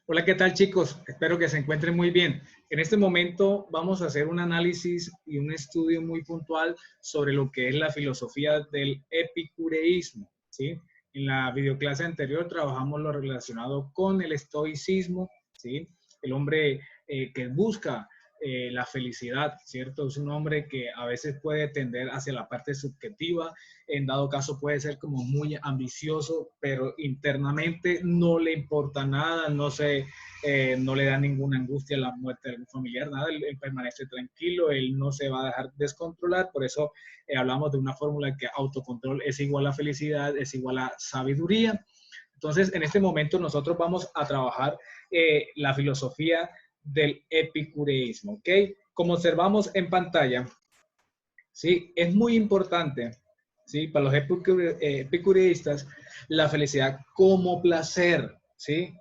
Hola, ¿qué tal, chicos? Espero que se encuentren muy bien. En este momento vamos a hacer un análisis y un estudio muy puntual sobre lo que es la filosofía del epicureísmo, ¿sí? En la videoclase anterior trabajamos lo relacionado con el estoicismo, ¿sí? El hombre que busca la felicidad, ¿cierto? Es un hombre que a veces puede tender hacia la parte subjetiva, en dado caso puede ser como muy ambicioso, pero internamente no le importa nada, no le da ninguna angustia la muerte de algún familiar, nada, él permanece tranquilo, él no se va a dejar descontrolar, por eso hablamos de una fórmula que autocontrol es igual a felicidad, es igual a sabiduría. Entonces, en este momento nosotros vamos a trabajar la filosofía del epicureísmo, ¿ok? Como observamos en pantalla, ¿sí? Es muy importante, ¿sí? Para los epicureístas, la felicidad como placer, ¿sí?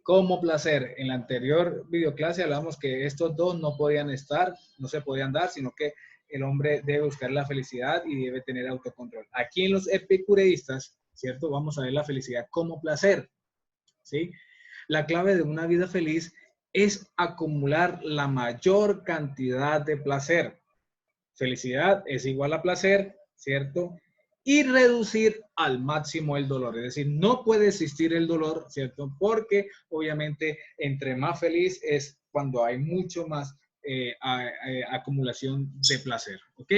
Como placer. En la anterior videoclase hablamos que estos dos no podían estar, no se podían dar, sino que el hombre debe buscar la felicidad y debe tener autocontrol. Aquí en los epicureístas, ¿cierto? Vamos a ver la felicidad como placer, ¿sí? La clave de una vida feliz es acumular la mayor cantidad de placer. Felicidad es igual a placer, ¿cierto? Y reducir al máximo el dolor. Es decir, no puede existir el dolor, ¿cierto? Porque obviamente entre más feliz es cuando hay mucho más acumulación de placer, ¿ok?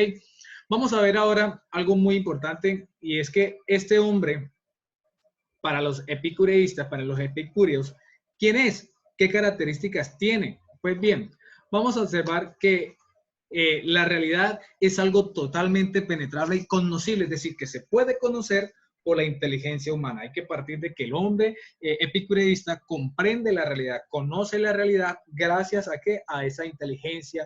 Vamos a ver ahora algo muy importante y es que este hombre, para los epicureístas, para los epicúreos, ¿quién es? ¿Qué características tiene? Pues bien, vamos a observar que la realidad es algo totalmente penetrable y conocible, es decir, que se puede conocer por la inteligencia humana. Hay que partir de que el hombre epicureísta comprende la realidad, conoce la realidad gracias a que a esa inteligencia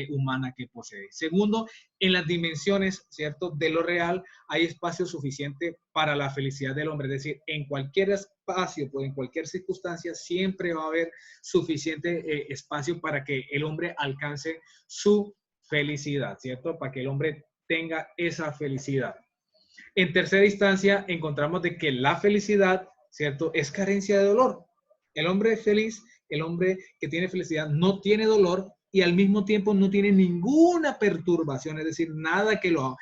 humana que posee. Segundo, en las dimensiones, ¿cierto?, de lo real hay espacio suficiente para la felicidad del hombre, es decir, en cualquier espacio, pues en cualquier circunstancia, siempre va a haber suficiente espacio para que el hombre alcance su felicidad, ¿cierto? Para que el hombre tenga esa felicidad. En tercera instancia, encontramos de que la felicidad, ¿cierto?, es carencia de dolor. El hombre feliz, el hombre que tiene felicidad, no tiene dolor y al mismo tiempo no tiene ninguna perturbación, es decir, nada que lo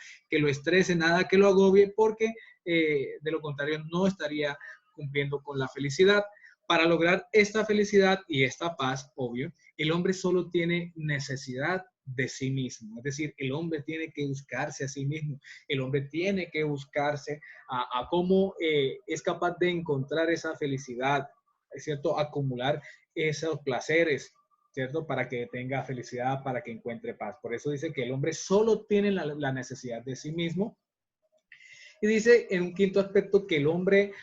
estrese, nada que lo agobie, porque de lo contrario no estaría cumpliendo con la felicidad. Para lograr esta felicidad y esta paz, obvio, el hombre solo tiene necesidad de sí mismo. Es decir, el hombre tiene que buscarse a sí mismo. El hombre tiene que buscarse a cómo es capaz de encontrar esa felicidad, ¿es cierto? Acumular esos placeres, ¿cierto? Para que tenga felicidad, para que encuentre paz. Por eso dice que el hombre solo tiene la necesidad de sí mismo. Y dice en un quinto aspecto que al hombre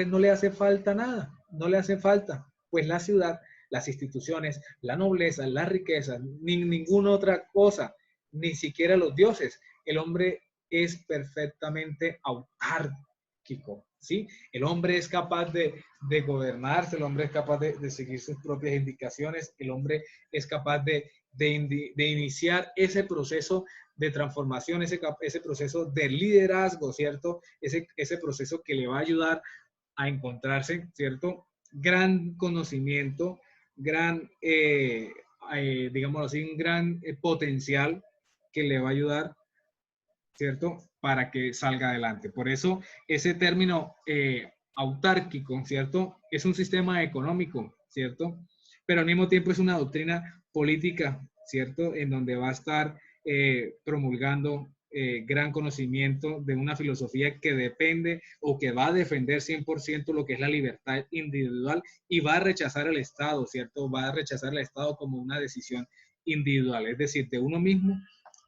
no le hace falta nada, no le hace falta, pues la ciudad, las instituciones, la nobleza, la riqueza, ni ninguna otra cosa, ni siquiera los dioses. El hombre es perfectamente autárquico, ¿sí? El hombre es capaz de gobernarse, el hombre es capaz de seguir sus propias indicaciones, el hombre es capaz de iniciar ese proceso de transformación, ese proceso de liderazgo, ¿cierto? Ese proceso que le va a ayudar a encontrarse, ¿cierto? Gran conocimiento, digámoslo así, un gran potencial que le va a ayudar, ¿cierto? Para que salga adelante. Por eso ese término autárquico, ¿cierto? Es un sistema económico, ¿cierto? Pero al mismo tiempo es una doctrina política, ¿cierto? En donde va a estar promulgando gran conocimiento de una filosofía que depende o que va a defender 100% lo que es la libertad individual y va a rechazar el Estado, ¿cierto? Va a rechazar el Estado como una decisión individual, es decir, de uno mismo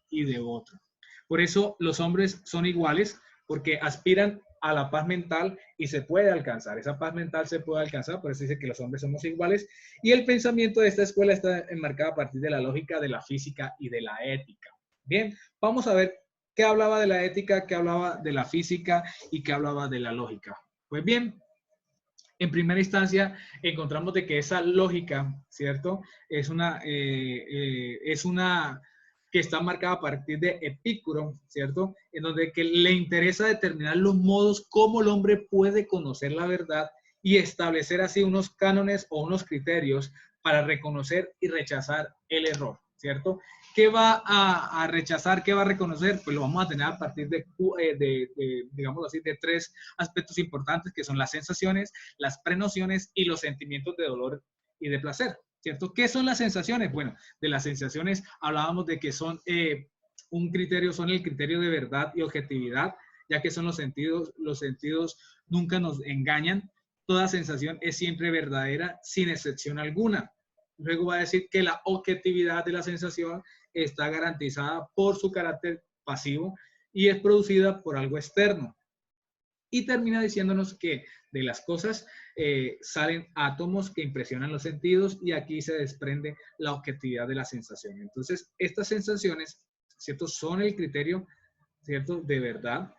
y de otro. Por eso los hombres son iguales, porque aspiran a la paz mental y se puede alcanzar. Esa paz mental se puede alcanzar, por eso dice que los hombres somos iguales. Y el pensamiento de esta escuela está enmarcado a partir de la lógica de la física y de la ética. Bien, vamos a ver qué hablaba de la ética, qué hablaba de la física y qué hablaba de la lógica. Pues bien, en primera instancia encontramos de que esa lógica, ¿cierto? Es una que está marcada a partir de Epicuro, ¿cierto? En donde que le interesa determinar los modos cómo el hombre puede conocer la verdad y establecer así unos cánones o unos criterios para reconocer y rechazar el error, ¿cierto? ¿Qué va a rechazar? ¿Qué va a reconocer? Pues lo vamos a tener a partir digamos así, de tres aspectos importantes que son las sensaciones, las prenociones y los sentimientos de dolor y de placer, ¿cierto? ¿Qué son las sensaciones? Bueno, de las sensaciones hablábamos de que son un criterio, son el criterio de verdad y objetividad, ya que son los sentidos nunca nos engañan, toda sensación es siempre verdadera sin excepción alguna. Luego va a decir que la objetividad de la sensación está garantizada por su carácter pasivo y es producida por algo externo. Y termina diciéndonos que de las cosas salen átomos que impresionan los sentidos y aquí se desprende la objetividad de la sensación. Entonces, estas sensaciones, ¿cierto? Son el criterio, ¿cierto? De verdad,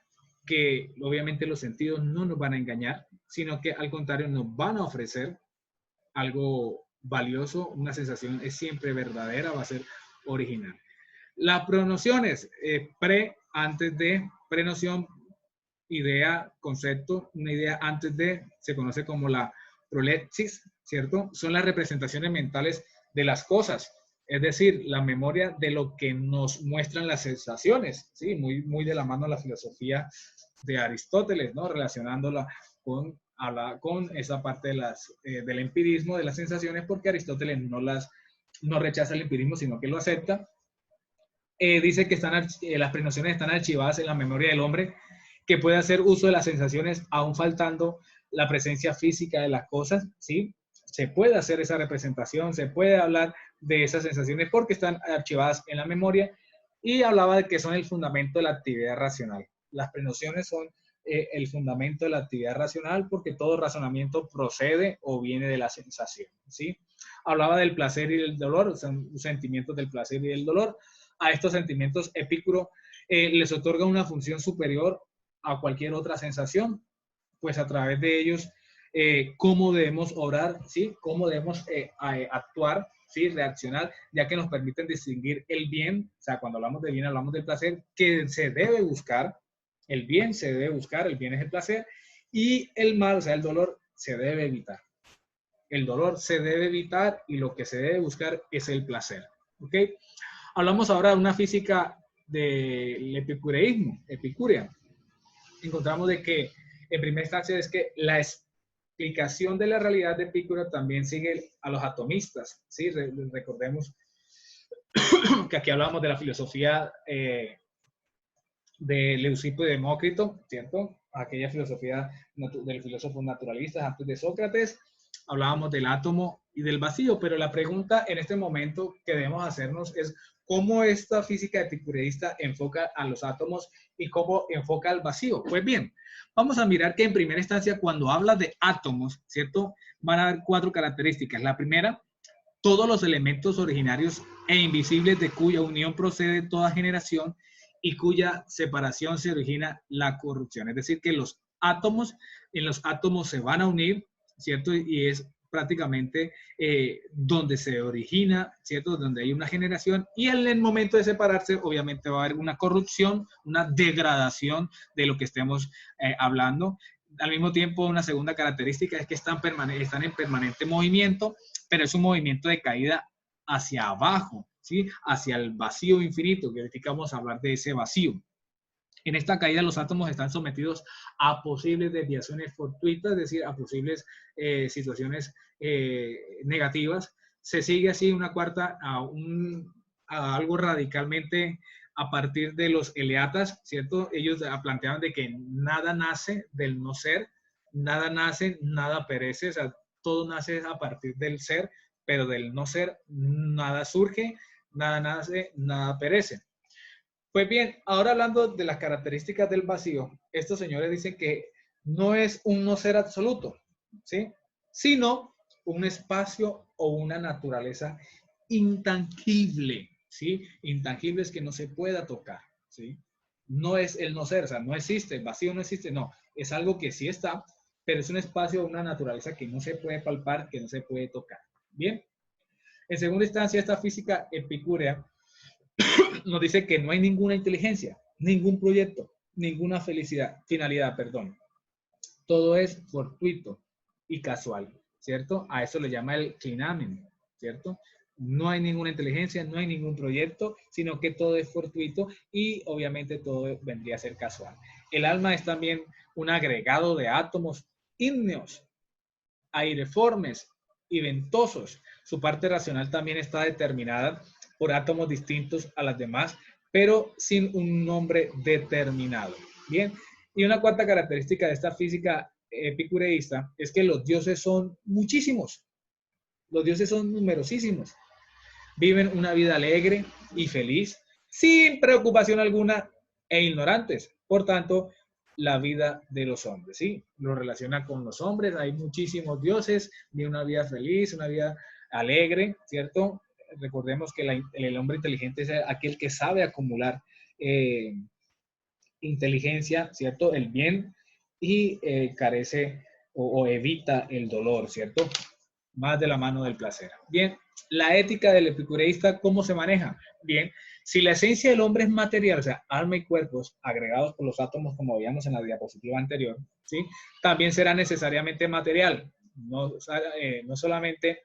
que obviamente los sentidos no nos van a engañar, sino que al contrario nos van a ofrecer algo valioso, una sensación es siempre verdadera, va a ser original. Las pronociones, antes de, prenoción, idea, concepto, una idea antes de, se conoce como la prolepsis, ¿cierto? Son las representaciones mentales de las cosas, es decir, la memoria de lo que nos muestran las sensaciones, ¿sí? Muy de la mano la filosofía de Aristóteles, ¿no? Relacionándola con esa parte del empirismo, de las sensaciones, porque Aristóteles no rechaza el empirismo, sino que lo acepta. Dice que las prenociones están archivadas en la memoria del hombre, que puede hacer uso de las sensaciones aún faltando la presencia física de las cosas, ¿sí? Se puede hacer esa representación, se puede hablar de esas sensaciones porque están archivadas en la memoria, y hablaba de que son el fundamento de la actividad racional. Las prenociones son el fundamento de la actividad racional porque todo razonamiento procede o viene de la sensación, ¿sí? Hablaba del placer y del dolor, son sentimientos del placer y del dolor. A estos sentimientos Epicuro les otorga una función superior a cualquier otra sensación, pues a través de ellos, cómo debemos obrar, ¿sí? Cómo debemos actuar, ¿sí? Reaccionar, ya que nos permiten distinguir el bien, o sea, cuando hablamos de bien hablamos del placer, que se debe buscar, el bien se debe buscar, el bien es el placer, y el mal, o sea, el dolor, se debe evitar. El dolor se debe evitar y lo que se debe buscar es el placer, ¿ok? Hablamos ahora de una física del epicureísmo, epicúrea. Encontramos de que en primera instancia es que la explicación de la realidad de Epicuro también sigue a los atomistas, ¿sí? Recordemos que aquí hablamos de la filosofía de Leucipo y Demócrito, ¿cierto? Aquella filosofía del filósofo naturalista antes de Sócrates. Hablábamos del átomo y del vacío, pero la pregunta en este momento que debemos hacernos es cómo esta física epicureísta enfoca a los átomos y cómo enfoca al vacío. Pues bien, vamos a mirar que en primera instancia cuando habla de átomos, ¿cierto? Van a haber 4 características. La primera, todos los elementos originarios e invisibles de cuya unión procede toda generación y cuya separación se origina la corrupción. Es decir, que en los átomos se van a unir, ¿cierto? Y es prácticamente donde se origina, ¿cierto? Donde hay una generación y en el momento de separarse obviamente va a haber una corrupción, una degradación de lo que estemos hablando. Al mismo tiempo, una segunda característica es que están en permanente movimiento, pero es un movimiento de caída hacia abajo, ¿sí? Hacia el vacío infinito, que ahorita vamos a hablar de ese vacío. En esta caída los átomos están sometidos a posibles desviaciones fortuitas, es decir, a posibles situaciones negativas. Se sigue así una cuarta a algo radicalmente a partir de los eleatas, ¿cierto? Ellos planteaban de que nada nace del no ser, nada nace, nada perece, o sea, todo nace a partir del ser, pero del no ser nada surge, nada nace, nada perece. Pues bien, ahora hablando de las características del vacío, estos señores dicen que no es un no ser absoluto, ¿sí? Sino un espacio o una naturaleza intangible, ¿sí? Intangible es que no se pueda tocar, ¿sí? No es el no ser, o sea, no existe, el vacío no existe, no, es algo que sí está, pero es un espacio o una naturaleza que no se puede palpar, que no se puede tocar. Bien, en segunda instancia, esta física epicúrea nos dice que no hay ninguna inteligencia, ningún proyecto, ninguna finalidad, perdón. Todo es fortuito, y casual, ¿cierto? A eso le llama el clinamen, ¿cierto? No hay ninguna inteligencia, no hay ningún proyecto, sino que todo es fortuito y obviamente todo vendría a ser casual. El alma es también un agregado de átomos ígneos, aireformes y ventosos. Su parte racional también está determinada por átomos distintos a las demás, pero sin un nombre determinado. Bien, y una cuarta característica de esta física epicureísta es que los dioses son muchísimos, los dioses son numerosísimos. Viven una vida alegre y feliz, sin preocupación alguna e ignorantes. Por tanto, la vida de los hombres, ¿sí? Lo relaciona con los hombres, hay muchísimos dioses, de una vida feliz, una vida alegre, ¿cierto? Recordemos que el hombre inteligente es aquel que sabe acumular inteligencia, ¿cierto? El bien y carece o evita el dolor, ¿cierto? Más de la mano del placer. Bien, la ética del epicureísta, ¿cómo se maneja? Bien, si la esencia del hombre es material, o sea, alma y cuerpos agregados por los átomos, como veíamos en la diapositiva anterior, ¿sí? También será necesariamente material, no solamente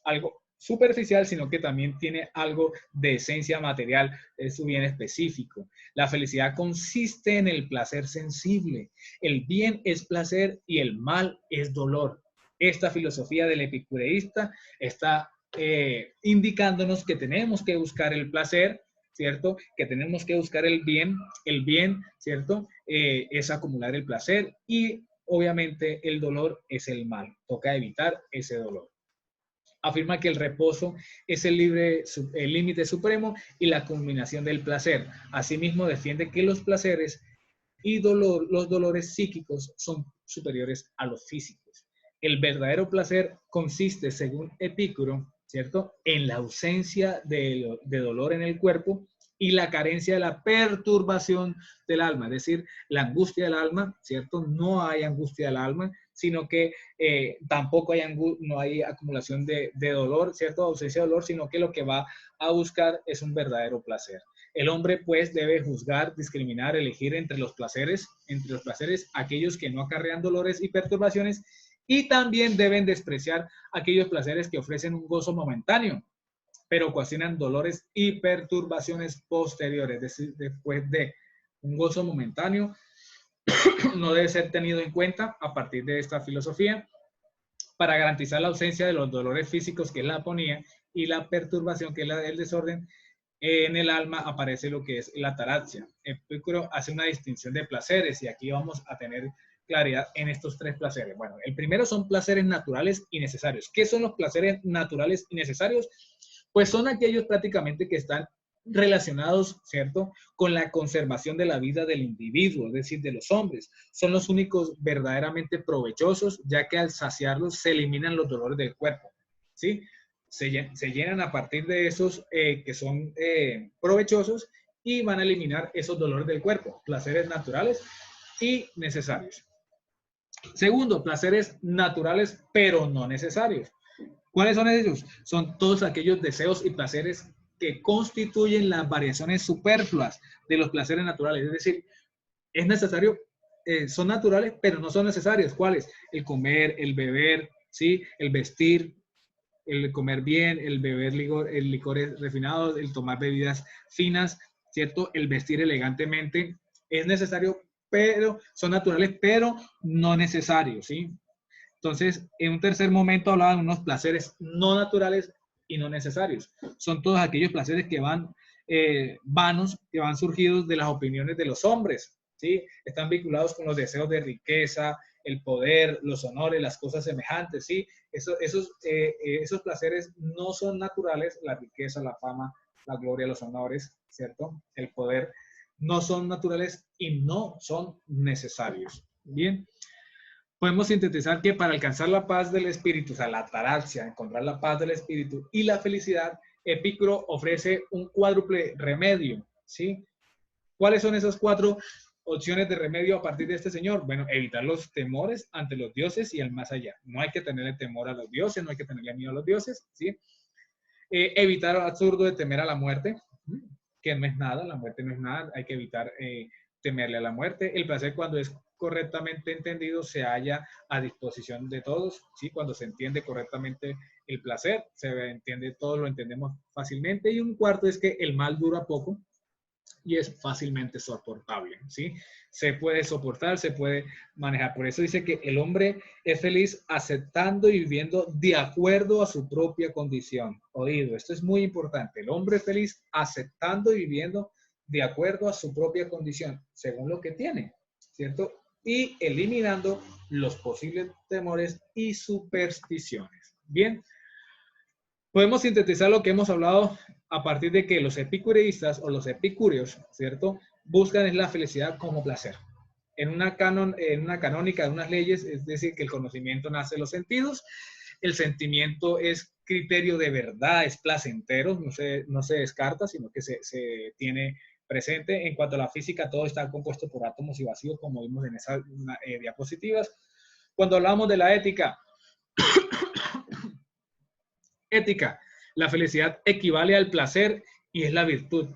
algo superficial, sino que también tiene algo de esencia material, es su bien específico. La felicidad consiste en el placer sensible. El bien es placer y el mal es dolor. Esta filosofía del epicureísta está indicándonos que tenemos que buscar el placer, ¿cierto? Que tenemos que buscar el bien, ¿cierto? Es acumular el placer y obviamente el dolor es el mal. Toca evitar ese dolor. Afirma que el reposo es el límite supremo y la culminación del placer. Asimismo, defiende que los placeres y los dolores psíquicos son superiores a los físicos. El verdadero placer consiste, según Epicuro, ¿cierto?, en la ausencia de dolor en el cuerpo y la carencia de la perturbación del alma, es decir, la angustia del alma, ¿cierto? No hay angustia del alma, sino que tampoco no hay acumulación de dolor, ¿cierto? Ausencia de dolor, sino que lo que va a buscar es un verdadero placer. El hombre, pues, debe juzgar, discriminar, elegir entre los placeres, aquellos que no acarrean dolores y perturbaciones, y también deben despreciar aquellos placeres que ofrecen un gozo momentáneo, pero ocasionan dolores y perturbaciones posteriores. Es decir, después de un gozo momentáneo, no debe ser tenido en cuenta a partir de esta filosofía para garantizar la ausencia de los dolores físicos, que es la aponía, y la perturbación, que es el desorden. En el alma aparece lo que es la ataraxia. Epicuro hace una distinción de placeres y aquí vamos a tener claridad en estos tres placeres. Bueno, el primero son placeres naturales y necesarios. ¿Qué son los placeres naturales y necesarios? Pues son aquellos prácticamente que están relacionados, ¿cierto?, con la conservación de la vida del individuo, es decir, de los hombres. Son los únicos verdaderamente provechosos, ya que al saciarlos se eliminan los dolores del cuerpo, ¿sí? Se llenan a partir de esos que son provechosos y van a eliminar esos dolores del cuerpo, placeres naturales y necesarios. Segundo, placeres naturales pero no necesarios. ¿Cuáles son ellos? Son todos aquellos deseos y placeres que constituyen las variaciones superfluas de los placeres naturales. Es decir, es necesario, son naturales, pero no son necesarios. ¿Cuáles? El comer, el beber, ¿sí? El vestir, el comer bien, el beber licores refinados, el tomar bebidas finas, ¿cierto? El vestir elegantemente. Es necesario, pero son naturales, pero no necesarios, ¿sí? Entonces, en un tercer momento hablaban de unos placeres no naturales y no necesarios. Son todos aquellos placeres que van vanos, que van surgidos de las opiniones de los hombres, ¿sí? Están vinculados con los deseos de riqueza, el poder, los honores, las cosas semejantes, ¿sí? Esos placeres no son naturales, la riqueza, la fama, la gloria, los honores, ¿cierto? El poder no son naturales y no son necesarios. Bien. Podemos sintetizar que para alcanzar la paz del espíritu, o sea, la ataraxia, encontrar la paz del espíritu y la felicidad, Epicuro ofrece un cuádruple remedio, ¿sí? ¿Cuáles son esas cuatro opciones de remedio a partir de este señor? Bueno, evitar los temores ante los dioses y el más allá. No hay que tenerle temor a los dioses, no hay que tenerle miedo a los dioses, ¿sí? Evitar absurdo de temer a la muerte, que no es nada, la muerte no es nada, hay que evitar temerle a la muerte. El placer, cuando es correctamente entendido, se halla a disposición de todos, ¿sí? Cuando se entiende correctamente el placer, se entiende, todos lo entendemos fácilmente. Y un cuarto es que el mal dura poco y es fácilmente soportable, ¿sí? Se puede soportar, se puede manejar. Por eso dice que el hombre es feliz aceptando y viviendo de acuerdo a su propia condición. Oído, esto es muy importante. El hombre es feliz aceptando y viviendo de acuerdo a su propia condición, según lo que tiene, ¿cierto? Y eliminando los posibles temores y supersticiones. Bien, podemos sintetizar lo que hemos hablado a partir de que los epicureístas o los epicúreos, ¿cierto?, buscan es la felicidad como placer. En una canónica de unas leyes, es decir, que el conocimiento nace de los sentidos, el sentimiento es criterio de verdad, es placentero, no se descarta, sino que se tiene presente. En cuanto a la física, todo está compuesto por átomos y vacíos, como vimos en esas diapositivas. Cuando hablamos de la ética, la felicidad equivale al placer y es la virtud,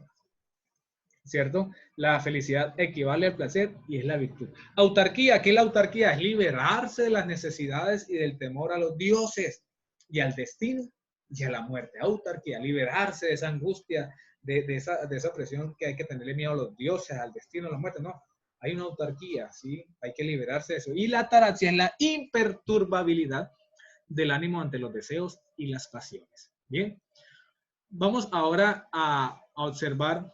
¿cierto? La felicidad equivale al placer y es la virtud. Autarquía, ¿qué es la autarquía? Es liberarse de las necesidades y del temor a los dioses y al destino y a la muerte. Autarquía, liberarse de esa angustia, de esa presión que hay que tenerle miedo a los dioses, al destino, a la muerte. No, hay una autarquía, ¿sí? Hay que liberarse de eso. Y la ataraxia es la imperturbabilidad del ánimo ante los deseos y las pasiones. Bien, vamos ahora a observar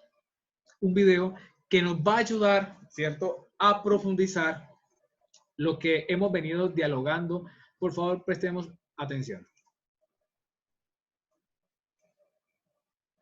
un video que nos va a ayudar, ¿cierto?, a profundizar lo que hemos venido dialogando. Por favor, prestemos atención.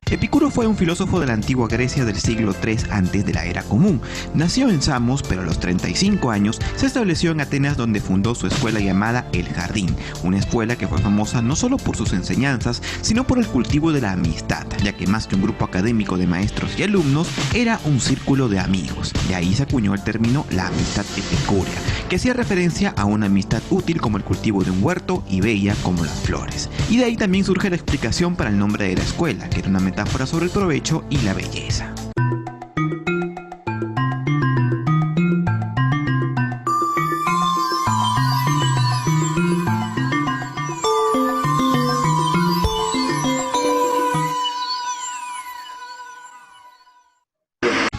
Epicuro fue un filósofo de la antigua Grecia del siglo III antes de la era común. Nació en Samos, pero a los 35 años se estableció en Atenas, donde fundó su escuela llamada El Jardín, una escuela que fue famosa no solo por sus enseñanzas, sino por el cultivo de la amistad, ya que más que un grupo académico de maestros y alumnos, era un círculo de amigos. De ahí se acuñó el término la amistad epicúrea, que hacía referencia a una amistad útil como el cultivo de un huerto y bella como las flores. Y de ahí también surge la explicación para el nombre de la escuela, que era una metáfora sobre el provecho y la belleza.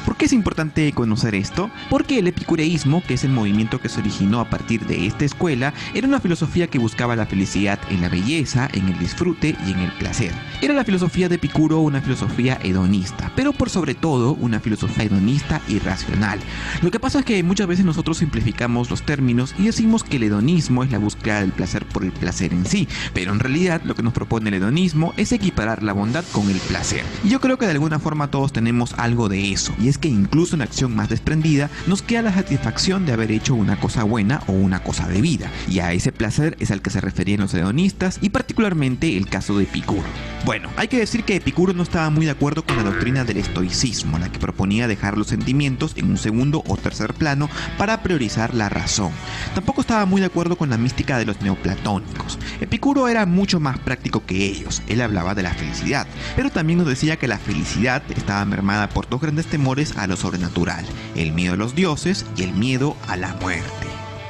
¿Por qué es importante conocer esto? Porque el epicureísmo, que es el movimiento que se originó a partir de esta escuela, era una filosofía que buscaba la felicidad en la belleza, en el disfrute y en el placer. Era la filosofía de Epicuro una filosofía hedonista, pero por sobre todo una filosofía hedonista y racional. Lo que pasa es que muchas veces nosotros simplificamos los términos y decimos que el hedonismo es la búsqueda del placer por el placer en sí, pero en realidad lo que nos propone el hedonismo es equiparar la bondad con el placer. Y yo creo que de alguna forma todos tenemos algo de eso, y es que incluso en la acción más desprendida nos queda la satisfacción de haber hecho una cosa buena o una cosa debida, y a ese placer es al que se referían los hedonistas, y particularmente el caso de Epicuro. Bueno, hay que decir que Epicuro no estaba muy de acuerdo con la doctrina del estoicismo, la que proponía dejar los sentimientos en un segundo o tercer plano para priorizar la razón. Tampoco estaba muy de acuerdo con la mística de los neoplatónicos. Epicuro era mucho más práctico que ellos. Él hablaba de la felicidad, pero también nos decía que la felicidad estaba mermada por dos grandes temores a lo sobrenatural: el miedo a los dioses y el miedo a la muerte.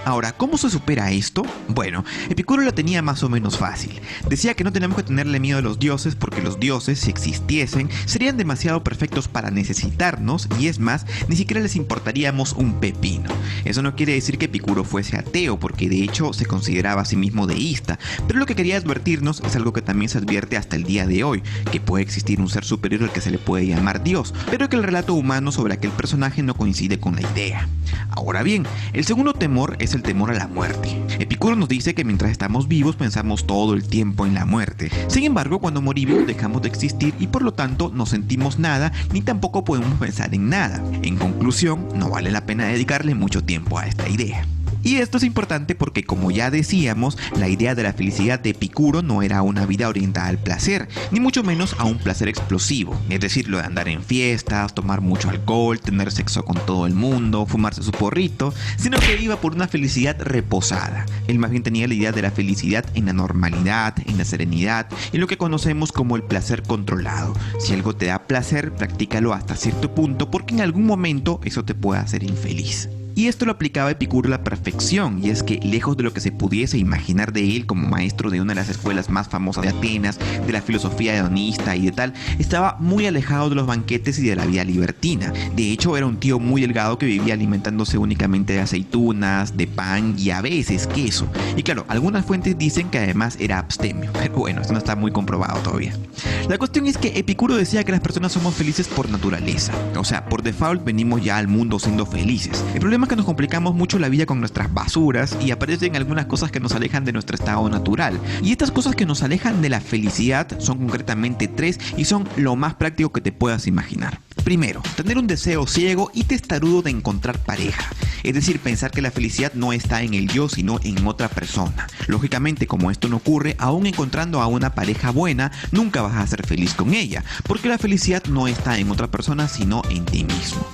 Ahora, ¿cómo se supera esto? Bueno, Epicuro lo tenía más o menos fácil. Decía que no tenemos que tenerle miedo a los dioses porque los dioses, si existiesen, serían demasiado perfectos para necesitarnos, y es más, ni siquiera les importaríamos un pepino. Eso no quiere decir que Epicuro fuese ateo, porque de hecho se consideraba a sí mismo deísta, pero lo que quería advertirnos es algo que también se advierte hasta el día de hoy, que puede existir un ser superior al que se le puede llamar Dios, pero que el relato humano sobre aquel personaje no coincide con la idea. Ahora bien, el segundo temor es el temor a la muerte. Epicuro nos dice que mientras estamos vivos pensamos todo el tiempo en la muerte. Sin embargo, cuando morimos dejamos de existir y por lo tanto no sentimos nada ni tampoco podemos pensar en nada. En conclusión, no vale la pena dedicarle mucho tiempo a esta idea. Y esto es importante porque, como ya decíamos, la idea de la felicidad de Epicuro no era una vida orientada al placer, ni mucho menos a un placer explosivo, es decir, lo de andar en fiestas, tomar mucho alcohol, tener sexo con todo el mundo, fumarse su porrito, sino que iba por una felicidad reposada. Él más bien tenía la idea de la felicidad en la normalidad, en la serenidad, en lo que conocemos como el placer controlado. Si algo te da placer, practícalo hasta cierto punto porque en algún momento eso te puede hacer infeliz. Y esto lo aplicaba Epicuro a la perfección, y es que lejos de lo que se pudiese imaginar de él como maestro de una de las escuelas más famosas de Atenas, de la filosofía hedonista y de tal, estaba muy alejado de los banquetes y de la vida libertina. De hecho, era un tío muy delgado que vivía alimentándose únicamente de aceitunas, de pan y a veces queso. Y claro, algunas fuentes dicen que además era abstemio, pero bueno, esto no está muy comprobado todavía. La cuestión es que Epicuro decía que las personas somos felices por naturaleza, o sea, por default venimos ya al mundo siendo felices. El problema es que nos complicamos mucho la vida con nuestras basuras y aparecen algunas cosas que nos alejan de nuestro estado natural. Y estas cosas que nos alejan de la felicidad son concretamente 3 y son lo más práctico que te puedas imaginar. Primero, tener un deseo ciego y testarudo de encontrar pareja. Es decir, pensar que la felicidad no está en el yo, sino en otra persona. Lógicamente, como esto no ocurre, aún encontrando a una pareja buena, nunca vas a ser feliz con ella, porque la felicidad no está en otra persona, sino en ti mismo.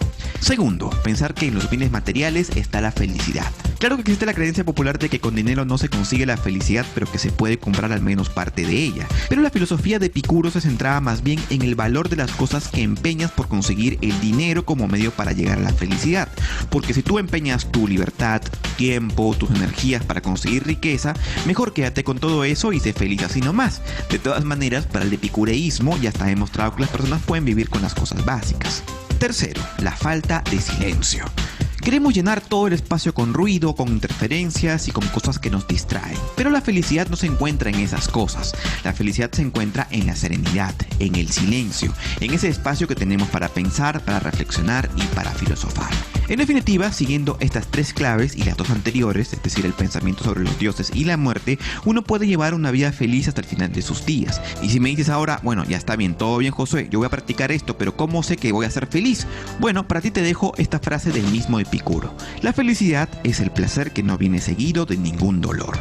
Segundo, pensar que en los bienes materiales está la felicidad. Claro que existe la creencia popular de que con dinero no se consigue la felicidad, pero que se puede comprar al menos parte de ella. Pero la filosofía de Epicuro se centraba más bien en el valor de las cosas que empeñas por conseguir el dinero como medio para llegar a la felicidad. Porque si tú empeñas tu libertad, tu tiempo, tus energías para conseguir riqueza, mejor quédate con todo eso y sé feliz así nomás. De todas maneras, para el epicureísmo ya está demostrado que las personas pueden vivir con las cosas básicas. Tercero, la falta de silencio. Queremos llenar todo el espacio con ruido, con interferencias y con cosas que nos distraen. Pero la felicidad no se encuentra en esas cosas. La felicidad se encuentra en la serenidad, en el silencio, en ese espacio que tenemos para pensar, para reflexionar y para filosofar. En definitiva, siguiendo estas 3 claves y las 2 anteriores, es decir, el pensamiento sobre los dioses y la muerte, uno puede llevar una vida feliz hasta el final de sus días. Y si me dices ahora, bueno, ya está bien, todo bien, Josué, yo voy a practicar esto, pero ¿cómo sé que voy a ser feliz? Bueno, para ti te dejo esta frase del mismo Epicuro. La felicidad es el placer que no viene seguido de ningún dolor.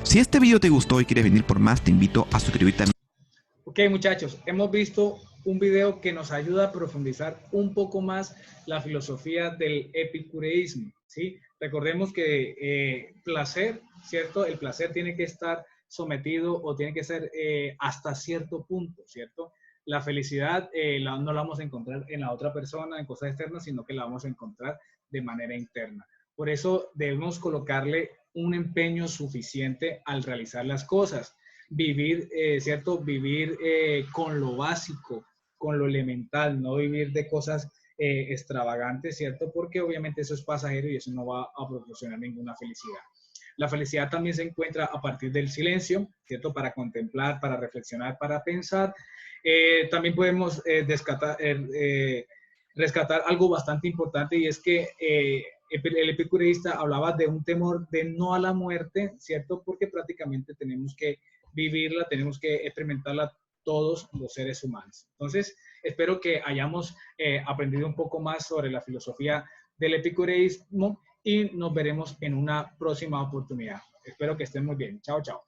Si este video te gustó y quieres venir por más, te invito a suscribirte a mi... Ok, muchachos, hemos visto un video que nos ayuda a profundizar un poco más la filosofía del epicureísmo, ¿sí? Recordemos que placer, ¿cierto? El placer tiene que estar sometido o tiene que ser hasta cierto punto, ¿cierto? La felicidad no la vamos a encontrar en la otra persona, en cosas externas, sino que la vamos a encontrar de manera interna. Por eso debemos colocarle un empeño suficiente al realizar las cosas. Vivir, ¿cierto? Vivir con lo básico, con lo elemental, no vivir de cosas extravagantes, ¿cierto? Porque obviamente eso es pasajero y eso no va a proporcionar ninguna felicidad. La felicidad también se encuentra a partir del silencio, ¿cierto? Para contemplar, para reflexionar, para pensar. También podemos rescatar algo bastante importante y es que el epicureísta hablaba de un temor de no a la muerte, ¿cierto? Porque prácticamente tenemos que vivirla, tenemos que experimentarla todos los seres humanos. Entonces, espero que hayamos aprendido un poco más sobre la filosofía del epicureísmo y nos veremos en una próxima oportunidad. Espero que estén muy bien. Chao, chao.